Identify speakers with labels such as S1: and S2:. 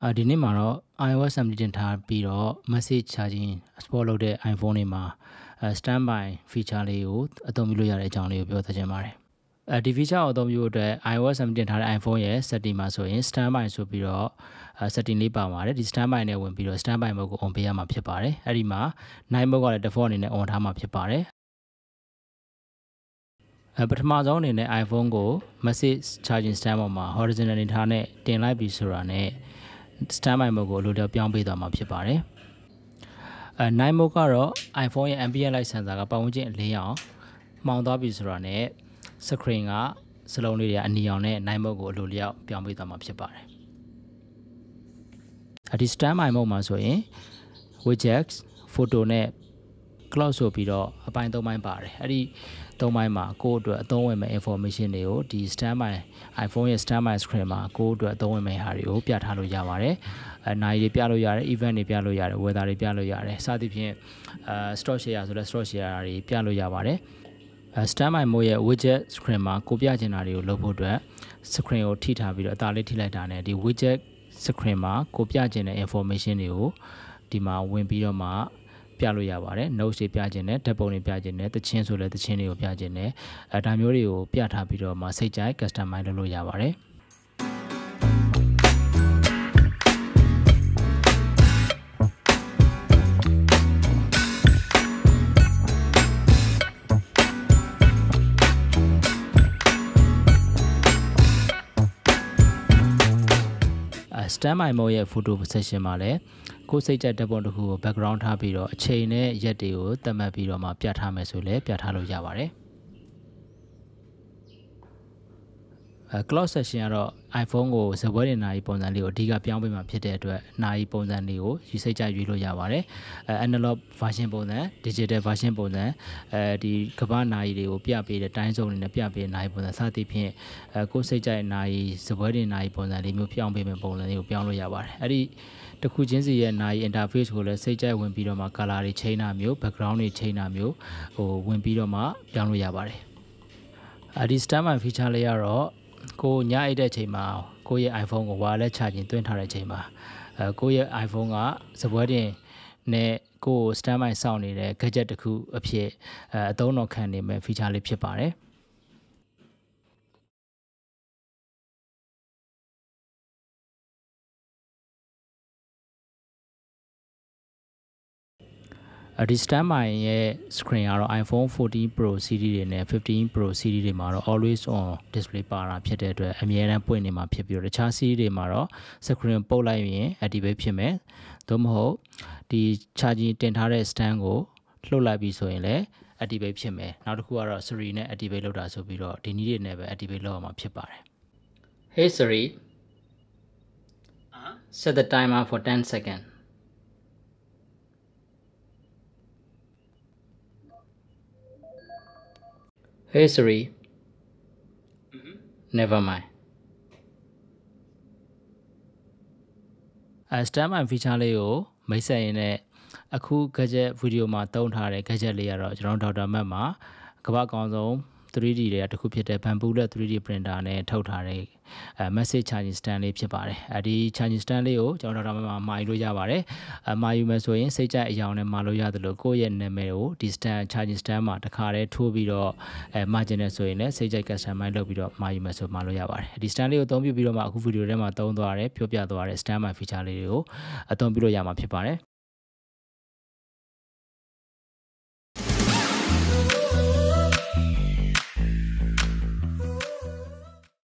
S1: ဒီနေ့မှာတော့ iOS 17တင်ထားပြီးတော့ message charging support လုပ်တဲ့ iPhone တွေမှာstandby feature လေးကိုအသုံးပြုလို့ရတဲ့အကြောင်းလေးကိုပြောသချင်ပါတယ်။ဒီ feature ကိုအသုံးပြုဖို့အတွက် iOS 17တင်ထားတဲ့ iPhone ရဲ့ setting မှာဆိုရင် standby ဆိုပြီးတော့ setting လေးပါပါတယ်။ဒီ standby နဲ့ဝင်ပြီးတော့ standby mode ကို on ပေးရမှာဖြစ်ပါတယ်။အဲ့ဒီမှာ night mode ကလည်း default အနေနဲ့ on ထားမှာဖြစ်ပါတယ်။ပထမဆုံးအနေနဲ့ iPhone ကို message charging stand ပေါ်မှာ horizontal အနေထားနဲ့တင်လိုက်ပြီးဆိုတာနဲ့ standby mode ကိုအလိုတော်ပြောင်းပေးသွားမှာဖြစ်ပါတယ်။ night mode ကတော့ iPhone ရဲ့ ambient light sensor ကပတ်ဝန်းကျင်အလင်းရောင်မှောင်သွားပြီဆိုတာနဲ့ screen ကစလုံးလေးတွေအနီရောင်နဲ့ night mode ကိုအလိုလျောက်ပြောင်းပေးသွားမှာဖြစ်ပါတယ်။ဒီ standby mode မှာဆိုရင် widgets, photo နဲ့ cloud ဆိုပြီးတော့အပိုင်း၃ပိုင်းပါတယ်။အဲ့ဒီ၃ပိုင်းမှာကိုယ့်အတွက်အသုံးဝင်မဲ့ information တွေကိုဒီ standby iPhone ရဲ့ standby screen မှာကိုယ့်အတွက်အသုံးဝင်မဲ့ဟာတွေကိုပြထားလို့ရပါတယ်။နိုင်တွေပြလို့ရတယ် event တွေပြလို့ရတယ် weather တွေပြလို့ရတယ်စသဖြင့်stock share ဆိုလဲ stock share တွေပြလို့ရပါတယ်။ standby mode ရဲ့ widget screen မှာကိုပြချင်တာတွေကိုလုပ်ဖို့အတွက် screen ကိုထိထားပြီးတော့အသားလေးထိလိုက်တာနဲ့ဒီ widget screen မှာကိုပြချင်တဲ့ information တွေကိုဒီမှာဝင်ပြီးတော့မှပြလို့ရပါတယ် notes တွေပြခြင်းနဲ့ဓာတ်ပုံတွေပြခြင်းနဲ့တခြင်းဆိုလဲတခြင်းတွေကိုပြခြင်းနဲ့ဒါမျိုးတွေကိုပြထားပြီးတော့မှစိတ်ကြိုက် customize လုပ်လို့ရပါတယ်standby mode ရဲ့ photo session မှာလည်းကိုယ်စိတ်ကြိုက်ဓာတ်ပုံတစ်ခုကို background ထားပြီးတော့အချိန်နဲ့ရက်တွေကိုသတ်မှတ်ပြီးတော့မှပြထားမယ်ဆိုလည်းပြထားလို့ရပါတယ်။ cloud session ကတော့ iPhone ကိုဇပွဲတင်နာရီပုံစံလေးကိုအဓိကပြောင်းပေးမှာဖြစ်တဲ့အတွက်နာရီပုံစံလေးကိုယူစိတ်ကြိုက်ရွေးလို့ရပါတယ်။ analog version ပုံစံ digital version ပုံစံဒီကမ္ဘာနာရီတွေကိုပြပေးတဲ့ time zone တွေနဲ့ပြပေးတဲ့နာရီပုံစံစသဖြင့်ကိုယ်စိတ်ကြိုက်နာရီဇပွဲတင်နာရီပုံစံလေးမျိုးပြောင်းပေးမယ့်ပုံစံလေးကိုပြောင်းလို့ရပါတယ်။အဲ့ဒီတစ်ခုချင်းစီရဲ့နာရီ interface ကိုလည်းစိတ်ကြိုက်ဝင်ပြီးတော့မှ color တွေချိန်တာမျိုး background တွေချိန်တာမျိုးဝင်ပြီးတော့မှပြောင်းလို့ရပါတယ်။ဒီ standby feature လေးကတော့ကိုညအိတ်တဲ့အချိန်မှာကိုယ့်ရဲ့ iPhone ကို wireless charging သွင်းထားတဲ့အချိန်မှာကိုယ့်ရဲ့ iPhone ကစပွဲတင်နဲ့ကိုယ် standby စောင့်နေတဲ့ gadget တစ်ခုအဖြစ်အသုံးတော်ခံနေမဲ့ feature လေးဖြစ်ပါတယ်ဒီ standby ရဲ့ screen ကတော့ iPhone 14 Pro series တွေနဲ့15 Pro series တွေမှာတော့ always on display ပါတာဖြစ်တဲ့အတွက်အမြဲတမ်းပွင့်နေမှာဖြစ်ပြီးတော့တခြား series တွေမှာတော့ screen ပုတ်လိုက်ရင် activate ဖြစ်မယ်သို့မဟုတ်ဒီ charging တင်ထားတဲ့ stand ကိုလှုပ်လိုက်ပြီးဆိုရင်လည်း activate ဖြစ်မယ်နောက်တစ်ခုကတော့ Siri နဲ့ activate လုပ်တာဆိုပြီးတော့ဒီနည်းတွေနဲ့ပဲ activate လုပ်ရမှာဖြစ်ပါတယ် Hey Siri set the timer for 10 seconds Hey Siri never mind standby feature လေးကိုမိတ်ဆက်ရင်းနဲ့အခု gadget video မှာသုံးထားတဲ့ gadget လေးကတော့ကျွန်တော် Dr.Mac မှာကမ္ဘာအကောင်ဆုံး 3D တွေကတစ်ခုဖြစ်တဲ့ 𝗵𝗵𝗵 3D printer နဲ့ထုတ်ထားတဲ့message charging stand လေးဖြစ်ပါတယ်ဒီ charging stand လေးကိုကျွန်တော် Dr.Mac မှာမှာယူလို့ရပါတယ်မှာယူမယ်ဆိုရင်စိတ်ကြိုက်အရောင်နဲ့မှာလို့ရတယ်လို့ကိုယ့်ရဲ့နာမည်ကိုဒီ stand charging stand မှာတစ်ခါတည်းထိုးပြီးတော့မှာကျင်နေဆိုရင်လည်းစိတ်ကြိုက် customize လုပ်ပြီးတော့မှာယူမယ်ဆိုမှာလို့ရပါတယ်ဒီ stand လေးကိုအသုံးပြုပြီးတော့မှအခု video ထဲမှာသုံးသွားရဲပြောပြသွားတဲ့ standby feature လေးတွေကိုအသုံးပြုလို့ရမှာဖြစ်ပါတယ်